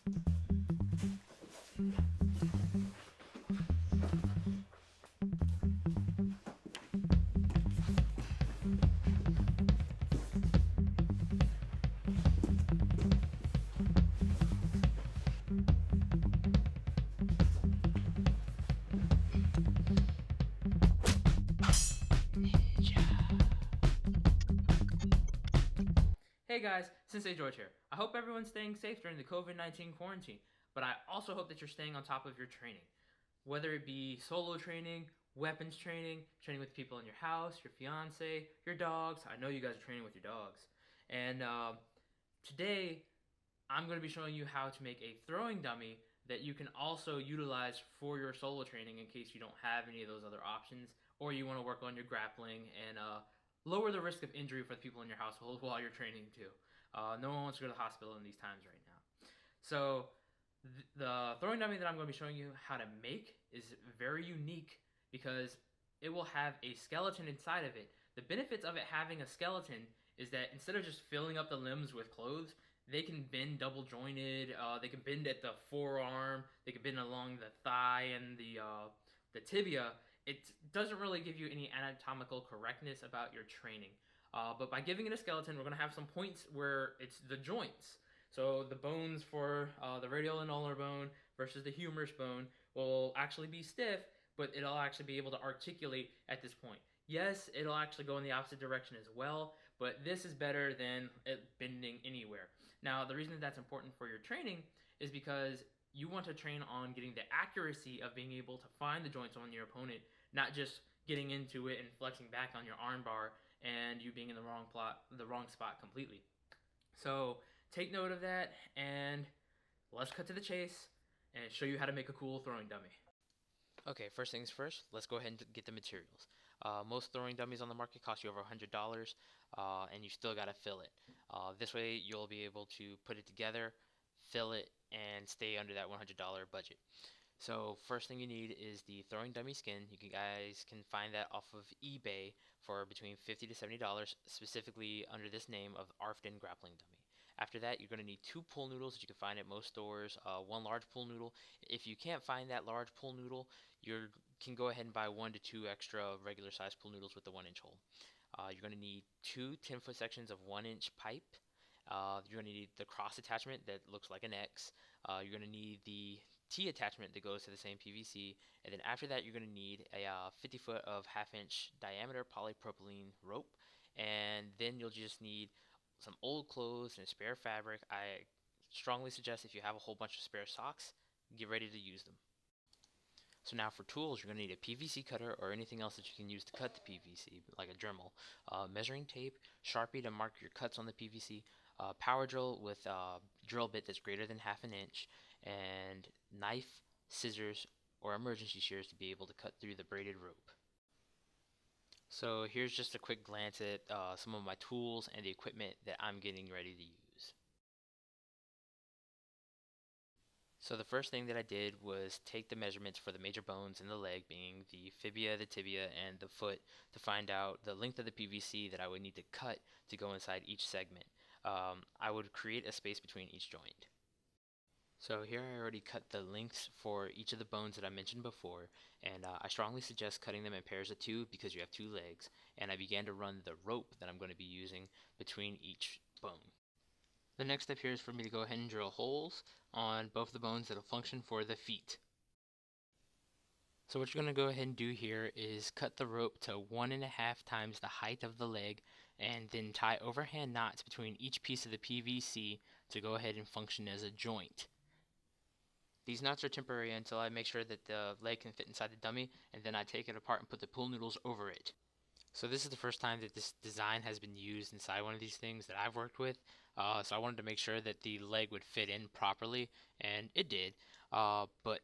Hey guys, Sensei George here. I hope everyone's staying safe during the COVID-19 quarantine, but I also hope that you're staying on top of your training. Whether it be solo training, weapons training, training with people in your house, your fiance, your dogs. I know you guys are training with your dogs. And today, I'm going to be showing you how to make a throwing dummy that you can also utilize for your solo training in case you don't have any of those other options, or you want to work on your grappling and lower the risk of injury for the people in your household while you're training too. No one wants to go to the hospital in these times right now. So the throwing dummy that I'm going to be showing you how to make is very unique because it will have a skeleton inside of it. The benefits of it having a skeleton is that instead of just filling up the limbs with clothes, they can bend double jointed. They can bend at the forearm. They can bend along the thigh and the tibia. It doesn't really give you any anatomical correctness about your training. But by giving it a skeleton, we're going to have some points where it's the joints. So the bones for the radial and ulnar bone versus the humerus bone will actually be stiff, but it'll actually be able to articulate at this point. Yes, it'll actually go in the opposite direction as well, but this is better than it bending anywhere. Now, the reason that that's important for your training is because you want to train on getting the accuracy of being able to find the joints on your opponent, not just getting into it and flexing back on your arm bar and you being in the wrong spot completely. So take note of that, and let's cut to the chase and show you how to make a cool throwing dummy. Okay, first things first, let's go ahead and get the materials. Most throwing dummies on the market cost you over $100, and you still got to fill it. This way, you'll be able to put it together, fill it, and stay under that $100 budget. So first thing you need is the throwing dummy skin. You guys can find that off of eBay for between $50 to $70, specifically under this name of Arfden Grappling Dummy. After that, you're going to need 2 pool noodles that you can find at most stores, 1 large pool noodle. If you can't find that large pool noodle, you can go ahead and buy 1 to 2 extra regular size pool noodles with the 1-inch hole. You're going to need 2 10-foot sections of 1-inch pipe. You're going to need the cross attachment that looks like an X. You're going to need the T attachment that goes to the same PVC, and then after that you're going to need a 50 foot of 1/2 inch diameter polypropylene rope, and then you'll just need some old clothes and spare fabric. I strongly suggest if you have a whole bunch of spare socks, get ready to use them. So now for tools, you're going to need a PVC cutter or anything else that you can use to cut the PVC, like a Dremel, measuring tape, Sharpie to mark your cuts on the PVC, power drill with a drill bit that's greater than 1/2 inch, and knife, scissors, or emergency shears to be able to cut through the braided rope. So here's just a quick glance at some of my tools and the equipment that I'm getting ready to use. So the first thing that I did was take the measurements for the major bones in the leg, being the fibia, the tibia, and the foot, to find out the length of the PVC that I would need to cut to go inside each segment. I would create a space between each joint. So here I already cut the lengths for each of the bones that I mentioned before, and I strongly suggest cutting them in pairs of 2 because you have 2 legs, and I began to run the rope that I'm going to be using between each bone. The next step here is for me to go ahead and drill holes on both the bones that will function for the feet. So what you're going to go ahead and do here is cut the rope to 1.5 times the height of the leg, and then tie overhand knots between each piece of the PVC to go ahead and function as a joint. These knots are temporary until I make sure that the leg can fit inside the dummy, and then I take it apart and put the pool noodles over it. So this is the first time that this design has been used inside one of these things that I've worked with. So I wanted to make sure that the leg would fit in properly, and it did. But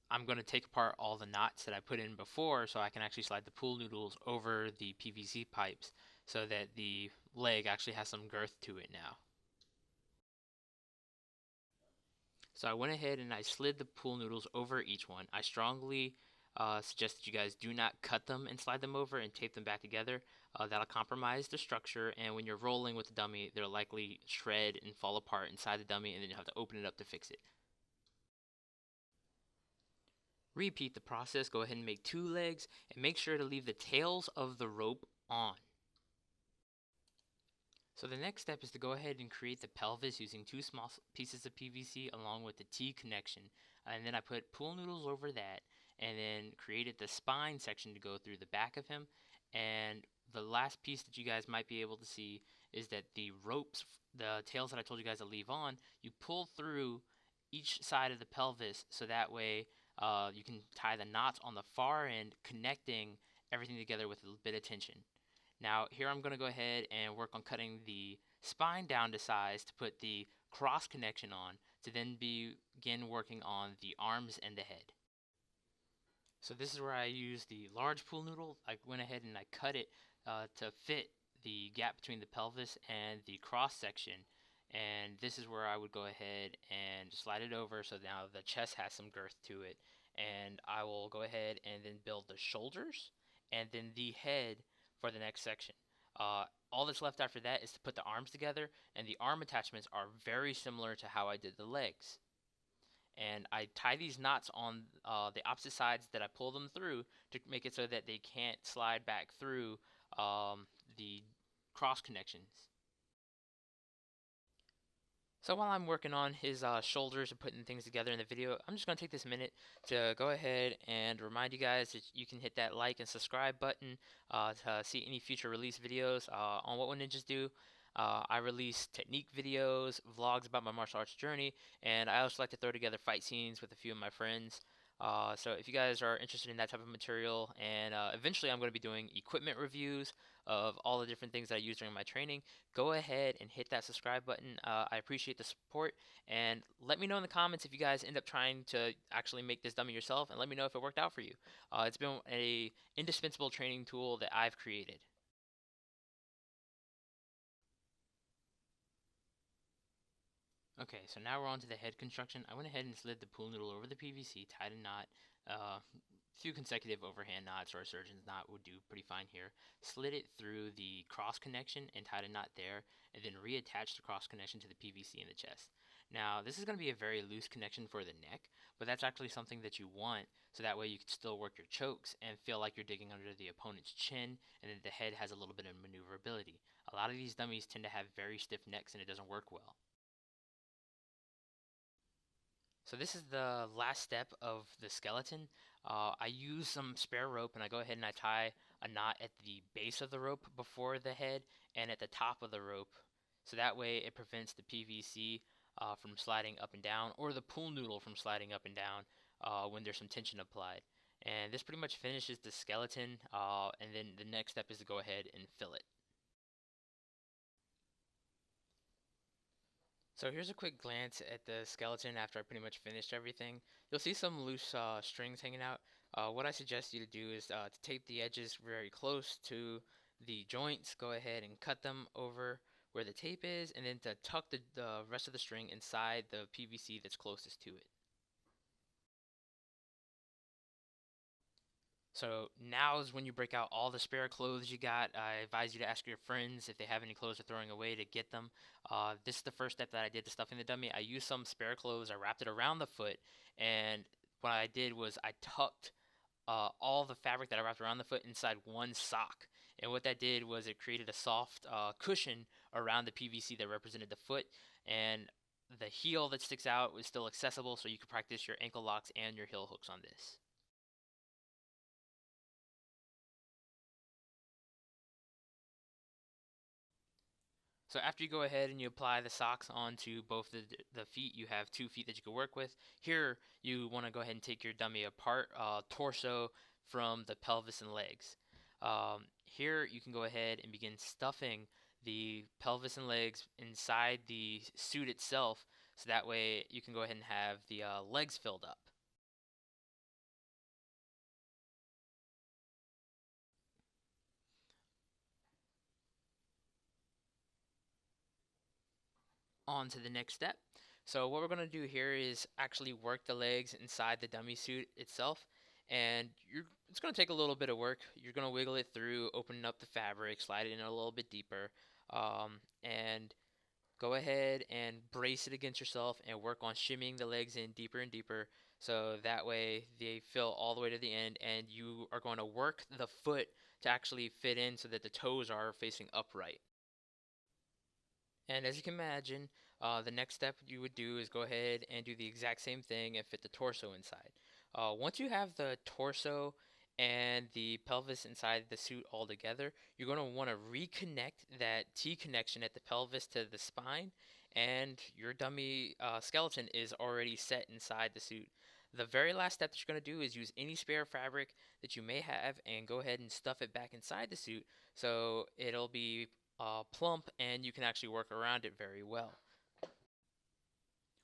I'm going to take apart all the knots that I put in before so I can actually slide the pool noodles over the PVC pipes so that the leg actually has some girth to it now. So I went ahead and I slid the pool noodles over each one. I strongly suggest that you guys do not cut them and slide them over and tape them back together. That'll compromise the structure, and when you're rolling with the dummy, they'll likely shred and fall apart inside the dummy, and then you'll have to open it up to fix it. Repeat the process. Go ahead and make 2 legs and make sure to leave the tails of the rope on. So the next step is to go ahead and create the pelvis using 2 small pieces of PVC along with the T connection. And then I put pool noodles over that and then created the spine section to go through the back of him. And the last piece that you guys might be able to see is that the ropes, the tails that I told you guys to leave on, you pull through each side of the pelvis so that way you can tie the knots on the far end, connecting everything together with a bit of tension. Now here I'm going to go ahead and work on cutting the spine down to size to put the cross connection on to then begin working on the arms and the head. So this is where I use the large pool noodle. I went ahead and I cut it to fit the gap between the pelvis and the cross section. And this is where I would go ahead and slide it over so now the chest has some girth to it. And I will go ahead and then build the shoulders and then the head for the next section. All that's left after that is to put the arms together, and the arm attachments are very similar to how I did the legs. And I tie these knots on the opposite sides that I pull them through to make it so that they can't slide back through the cross connections. So while I'm working on his shoulders and putting things together in the video, I'm just going to take this minute to go ahead and remind you guys that you can hit that like and subscribe button to see any future release videos on What Would Ninjas Do. I release technique videos, vlogs about my martial arts journey, and I also like to throw together fight scenes with a few of my friends. So if you guys are interested in that type of material, and eventually I'm going to be doing equipment reviews of all the different things that I use during my training, go ahead and hit that subscribe button. I appreciate the support, and let me know in the comments if you guys end up trying to actually make this dummy yourself, and let me know if it worked out for you. It's been a indispensable training tool that I've created. Okay, so now we're on to the head construction. I went ahead and slid the pool noodle over the PVC, tied a knot. Few consecutive overhand knots or a surgeon's knot would do pretty fine here. Slid it through the cross connection and tied a knot there, and then reattached the cross connection to the PVC in the chest. Now, this is going to be a very loose connection for the neck, but that's actually something that you want, so that way you can still work your chokes and feel like you're digging under the opponent's chin, and then the head has a little bit of maneuverability. A lot of these dummies tend to have very stiff necks, and it doesn't work well. So this is the last step of the skeleton. I use some spare rope and I go ahead and I tie a knot at the base of the rope before the head and at the top of the rope. So that way it prevents the PVC from sliding up and down, or the pool noodle from sliding up and down when there's some tension applied. And this pretty much finishes the skeleton, and then the next step is to go ahead and fill it. So here's a quick glance at the skeleton after I pretty much finished everything. You'll see some loose strings hanging out. What I suggest you to do is to tape the edges very close to the joints. Go ahead and cut them over where the tape is, and then to tuck the rest of the string inside the PVC that's closest to it. So now is when you break out all the spare clothes you got. I advise you to ask your friends if they have any clothes they're throwing away to get them. This is the first step that I did to stuffing the dummy. I used some spare clothes. I wrapped it around the foot, and what I did was I tucked all the fabric that I wrapped around the foot inside one sock. And what that did was it created a soft cushion around the PVC that represented the foot, and the heel that sticks out was still accessible, so you could practice your ankle locks and your heel hooks on this. So after you go ahead and you apply the socks onto both the feet, you have 2 feet that you can work with. Here, you want to go ahead and take your dummy apart, torso from the pelvis and legs. Here, you can go ahead and begin stuffing the pelvis and legs inside the suit itself, so that way you can go ahead and have the legs filled up. On to the next step. So what we're going to do here is actually work the legs inside the dummy suit itself, and it's going to take a little bit of work. You're going to wiggle it through, opening up the fabric, slide it in a little bit deeper, and go ahead and brace it against yourself and work on shimmying the legs in deeper and deeper so that way they fill all the way to the end, and you are going to work the foot to actually fit in so that the toes are facing upright. And as you can imagine, the next step you would do is go ahead and do the exact same thing and fit the torso inside. Once you have the torso and the pelvis inside the suit all together, you're going to want to reconnect that T connection at the pelvis to the spine, and your dummy skeleton is already set inside the suit. The very last step that you're going to do is use any spare fabric that you may have and go ahead and stuff it back inside the suit so it'll be plump and you can actually work around it very well.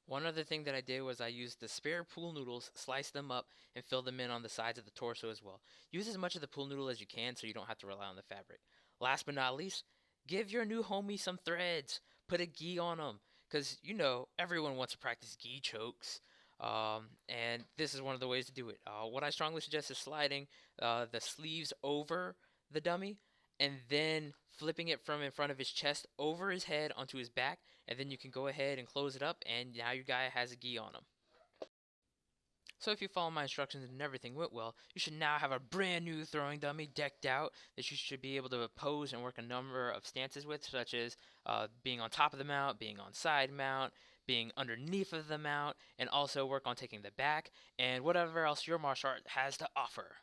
One other thing that I did was I used the spare pool noodles, sliced them up, and filled them in on the sides of the torso as well. Use as much of the pool noodle as you can so you don't have to rely on the fabric. Last but not least, give your new homie some threads. Put a gi on them, because you know everyone wants to practice gi chokes. And this is one of the ways to do it. What I strongly suggest is sliding the sleeves over the dummy and then flipping it from in front of his chest over his head onto his back, and then you can go ahead and close it up, and now your guy has a gi on him. So if you follow my instructions and everything went well, you should now have a brand new throwing dummy decked out that you should be able to pose and work a number of stances with, such as being on top of the mount, being on side mount, being underneath of the mount, and also work on taking the back, and whatever else your martial art has to offer.